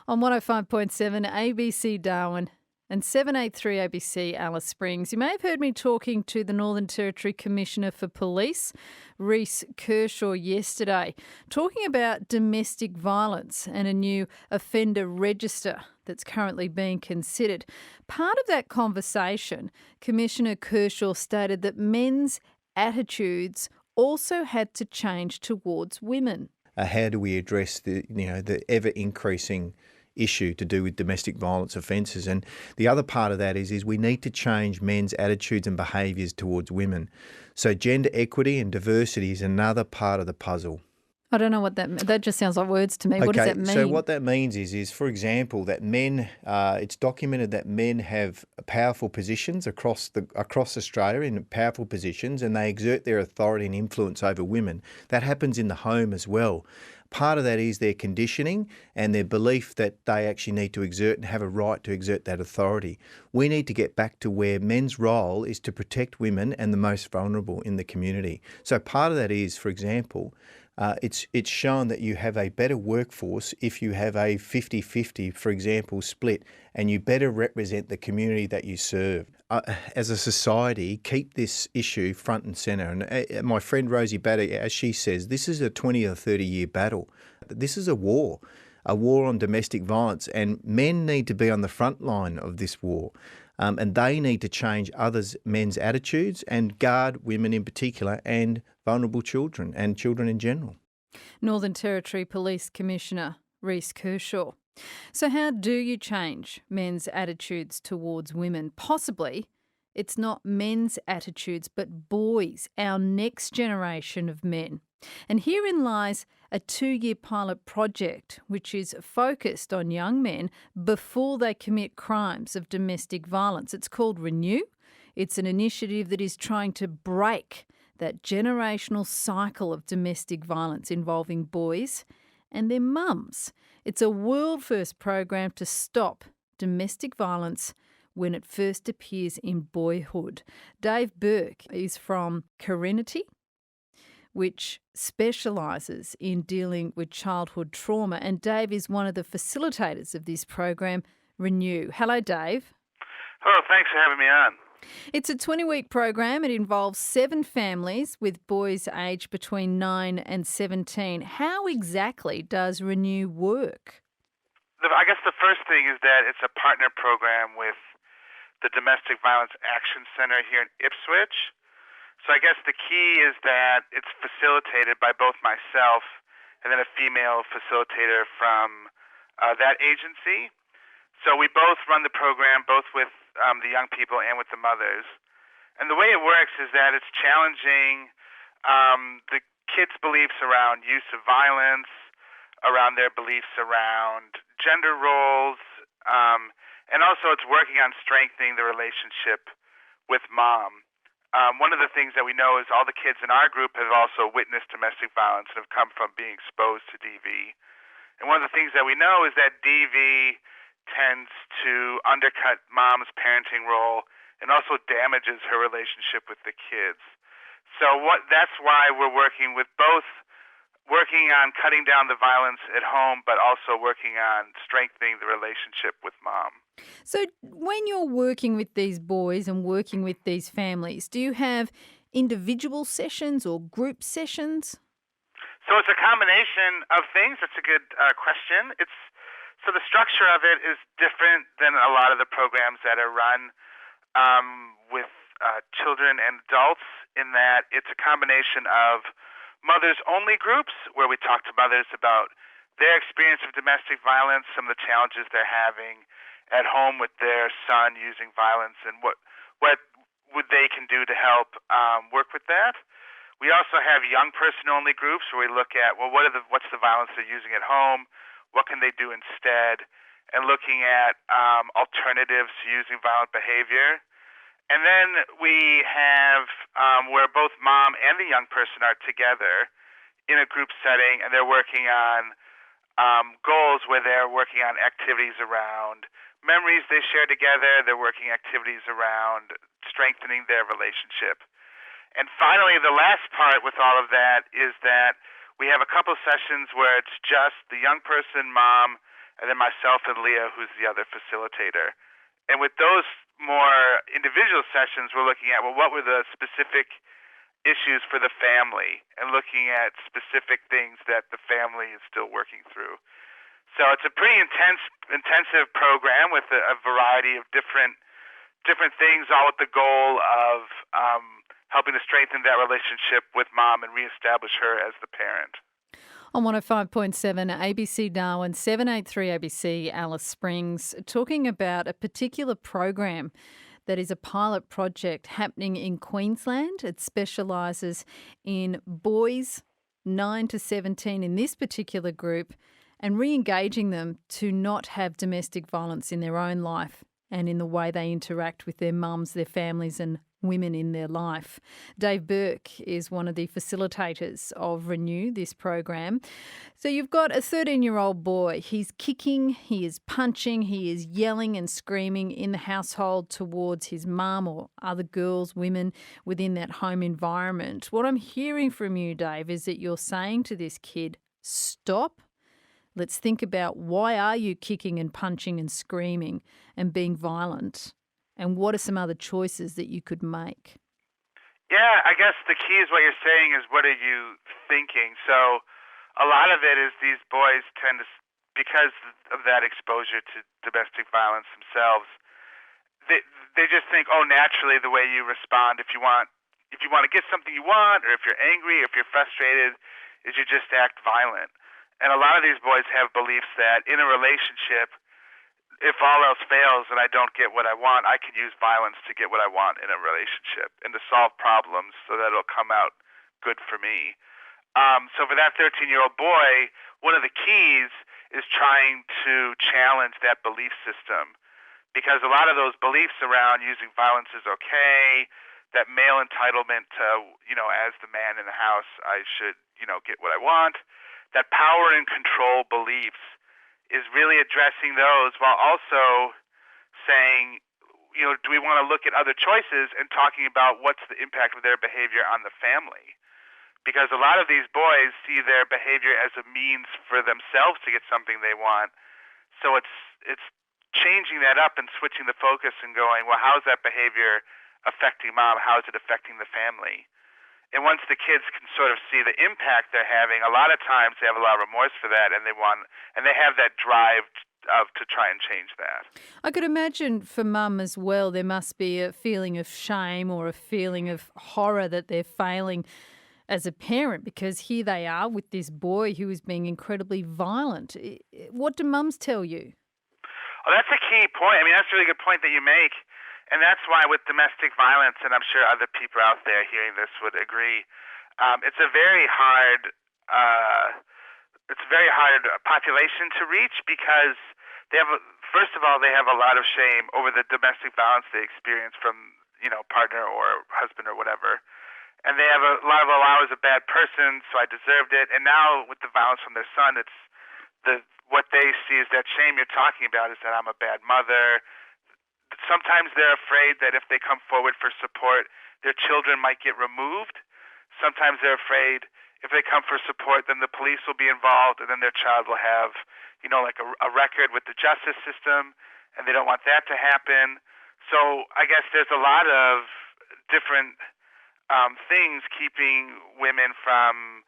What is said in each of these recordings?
on 105.7 ABC Darwin and 783 ABC Alice Springs. You may have heard me talking to the Northern Territory Commissioner for Police, Rhys Kershaw, yesterday, talking about domestic violence and a new offender register that's currently being considered. Part of that conversation, Commissioner Kershaw stated that men's attitudes also had to change towards women. How do we address the ever increasing issue to do with domestic violence offences? And the other part of that is we need to change men's attitudes and behaviours towards women. So gender equity and diversity is another part of the puzzle. I don't know what that just sounds like words to me. What does that mean? So what that means is, for example, that men, it's documented that men have powerful positions across Australia in powerful positions, and they exert their authority and influence over women. That happens in the home as well. Part of that is their conditioning and their belief that they actually need to exert and have a right to exert that authority. We need to get back to where men's role is to protect women and the most vulnerable in the community. So part of that is, for example, it's shown that you have a better workforce if you have a 50-50, for example, split, and you better represent the community that you serve. As a society, keep this issue front and centre. And my friend Rosie Batty, as she says, this is a 20 or 30-year battle. This is a war on domestic violence, and men need to be on the front line of this war. And they need to change men's attitudes and guard women in particular and vulnerable children and children in general. Northern Territory Police Commissioner Rhys Kershaw. So how do you change men's attitudes towards women? Possibly it's not men's attitudes, but boys, our next generation of men. And herein lies a 2-year pilot project which is focused on young men before they commit crimes of domestic violence. It's called ReNew. It's an initiative that is trying to break that generational cycle of domestic violence involving boys and their mums. It's a world-first program to stop domestic violence when it first appears in boyhood. Dave Burck is from Carinity, which specialises in dealing with childhood trauma. And Dave is one of the facilitators of this program, ReNew. Hello, Dave. Hello, thanks for having me on. It's a 20-week program. It involves 7 families with boys aged between 9 and 17. How exactly does ReNew work? I guess the first thing is that it's a partner program with the Domestic Violence Action Center here in Ipswich. So I guess the key is that it's facilitated by both myself and then a female facilitator from that agency. So we both run the program, both with the young people and with the mothers. And the way it works is that it's challenging the kids' beliefs around use of violence, around their beliefs around gender roles, and also it's working on strengthening the relationship with mom. One of the things that we know is all the kids in our group have also witnessed domestic violence and have come from being exposed to DV. And one of the things that we know is that DV tends to undercut mom's parenting role and also damages her relationship with the kids. So that's why we're working on cutting down the violence at home, but also working on strengthening the relationship with mom. So when you're working with these boys and working with these families, do you have individual sessions or group sessions? So it's a combination of things. That's a good question. So the structure of it is different than a lot of the programs that are run with children and adults, in that it's a combination of mothers-only groups where we talk to mothers about their experience of domestic violence, some of the challenges they're having at home with their son using violence, and what they can do to help work with that. We also have young person-only groups where we look at, what's the violence they're using at home, what can they do instead, and looking at alternatives to using violent behavior. And then we have where both mom and the young person are together in a group setting, and they're working on goals where they're working on activities around memories they share together. They're working activities around strengthening their relationship. And finally, the last part with all of that is that we have a couple sessions where it's just the young person, mom, and then myself and Leah, who's the other facilitator. And with those more individual sessions, we're looking at, well, what were the specific issues for the family, and looking at specific things that the family is still working through. So it's a pretty intensive program with a variety of different things, all with the goal of helping to strengthen that relationship with mom and reestablish her as the parent. On 105.7 ABC Darwin, 783 ABC Alice Springs, talking about a particular program that is a pilot project happening in Queensland. It specialises in boys 9 to 17 in this particular group, and re-engaging them to not have domestic violence in their own life and in the way they interact with their mums, their families and women in their life. Dave Burck is one of the facilitators of ReNew, this program. So you've got a 13-year-old boy. He's kicking, he is punching, he is yelling and screaming in the household towards his mum or other girls, women within that home environment. What I'm hearing from you, Dave, is that you're saying to this kid, stop. Let's think about, why are you kicking and punching and screaming and being violent? And what are some other choices that you could make? Yeah, I guess the key is what you're saying is, what are you thinking? So a lot of it is these boys tend to, because of that exposure to domestic violence themselves, they just think, oh, naturally the way you respond if you want to get something you want, or if you're angry, or if you're frustrated, is you just act violent. And a lot of these boys have beliefs that in a relationship, if all else fails and I don't get what I want, I can use violence to get what I want in a relationship and to solve problems so that it'll come out good for me. So for that 13-year-old boy, one of the keys is trying to challenge that belief system, because a lot of those beliefs around using violence is okay, that male entitlement to, as the man in the house, I should, get what I want, that power and control beliefs is really addressing those, while also saying, do we want to look at other choices and talking about what's the impact of their behavior on the family? Because a lot of these boys see their behavior as a means for themselves to get something they want. So it's changing that up and switching the focus and going, well, how is that behavior affecting mom? How is it affecting the family? And once the kids can sort of see the impact they're having, a lot of times they have a lot of remorse for that, and they have that drive to try and change that. I could imagine for mum as well, there must be a feeling of shame or a feeling of horror that they're failing as a parent, because here they are with this boy who is being incredibly violent. What do mums tell you? Oh, that's a key point. I mean, that's a really good point that you make. And that's why with domestic violence, and I'm sure other people out there hearing this would agree, it's a very hard population to reach, because first of all, they have a lot of shame over the domestic violence they experience from, partner or husband or whatever. And they have a lot of, I was a bad person, so I deserved it. And now with the violence from their son, what they see is that shame you're talking about, is that I'm a bad mother. Sometimes they're afraid that if they come forward for support, their children might get removed. Sometimes they're afraid if they come for support, then the police will be involved, and then their child will have, like a record with the justice system, and they don't want that to happen. So I guess there's a lot of different things keeping women from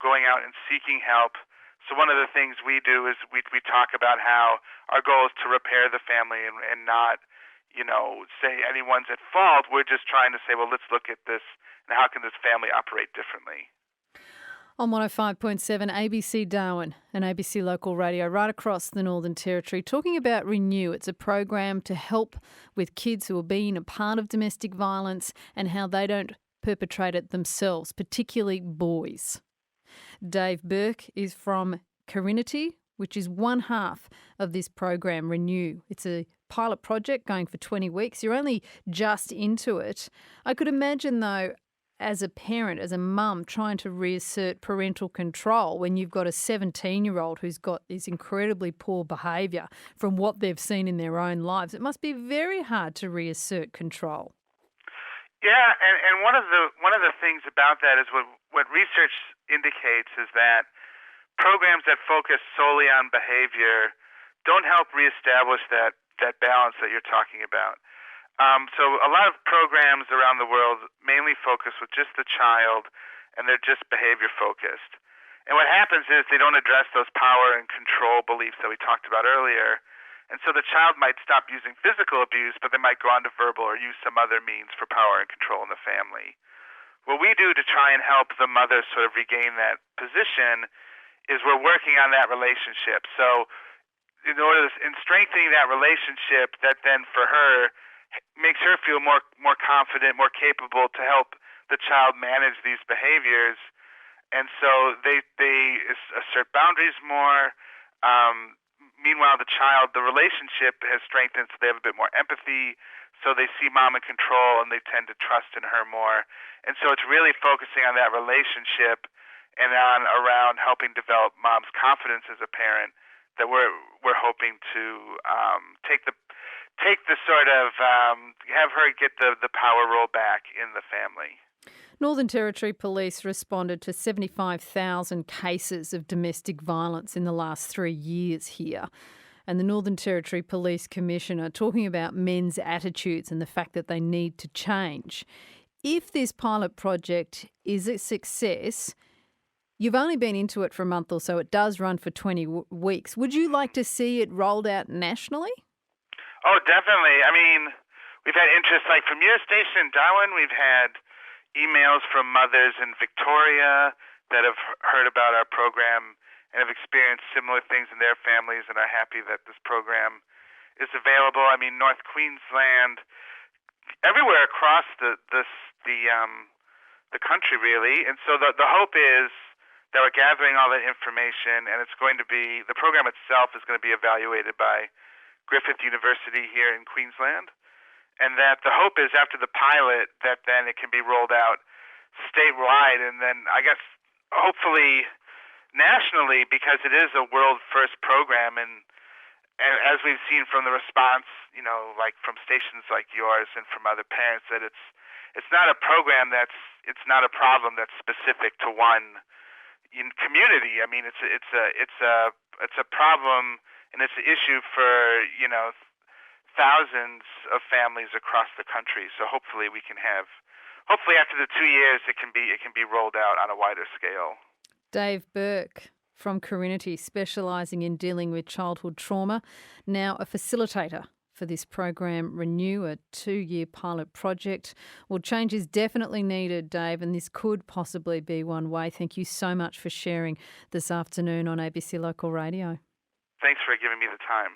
going out and seeking help. So one of the things we do is we talk about how our goal is to repair the family and not, say anyone's at fault. We're just trying to say, well, let's look at this and how can this family operate differently. On 105.7 ABC Darwin and ABC Local Radio right across the Northern Territory, talking about ReNew. It's a program to help with kids who are being a part of domestic violence and how they don't perpetrate it themselves, particularly boys. Dave Burck is from Carinity, which is one half of this program, ReNew. It's a pilot project going for 20 weeks. You're only just into it. I could imagine, though, as a parent, as a mum, trying to reassert parental control when you've got a 17-year-old who's got this incredibly poor behaviour from what they've seen in their own lives. It must be very hard to reassert control. Yeah, and one of the things about that is what research indicates is that programs that focus solely on behavior don't help reestablish that balance that you're talking about. So a lot of programs around the world mainly focus with just the child, and they're just behavior focused. And what happens is they don't address those power and control beliefs that we talked about earlier. And so the child might stop using physical abuse, but they might go on to verbal or use some other means for power and control in the family. What we do to try and help the mother sort of regain that position is we're working on that relationship. So in strengthening that relationship, that then for her makes her feel more confident, more capable to help the child manage these behaviors. And so they assert boundaries more. Meanwhile, the relationship has strengthened, so they have a bit more empathy. So they see mom in control, and they tend to trust in her more. And so it's really focusing on that relationship and around helping develop mom's confidence as a parent that we're hoping to take the sort of have her get the power role back in the family. Northern Territory Police responded to 75,000 cases of domestic violence in the last 3 years here. And the Northern Territory Police Commissioner talking about men's attitudes and the fact that they need to change. If this pilot project is a success, you've only been into it for a month or so. It does run for 20 weeks. Would you like to see it rolled out nationally? Oh, definitely. I mean, we've had interest, like from your station in Darwin, we've had emails from mothers in Victoria that have heard about our program and have experienced similar things in their families and are happy that this program is available. I mean, North Queensland, everywhere across the country, really. And so the hope is that we're gathering all that information, and the program itself is going to be evaluated by Griffith University here in Queensland. And that the hope is after the pilot that then it can be rolled out statewide and then I guess hopefully nationally, because it is a world first program. And as we've seen from the response, like from stations like yours and from other parents, that it's not a program it's not a problem that's specific to one community. I mean, it's a problem and it's an issue for, thousands of families across the country. So hopefully after the 2 years it can be rolled out on a wider scale. Dave Burck from Carinity, specialising in dealing with childhood trauma, now a facilitator for this program ReNew, a 2-year pilot project. Well, change is definitely needed, Dave, and this could possibly be one way. Thank you so much for sharing this afternoon on ABC Local Radio. Thanks for giving me the time.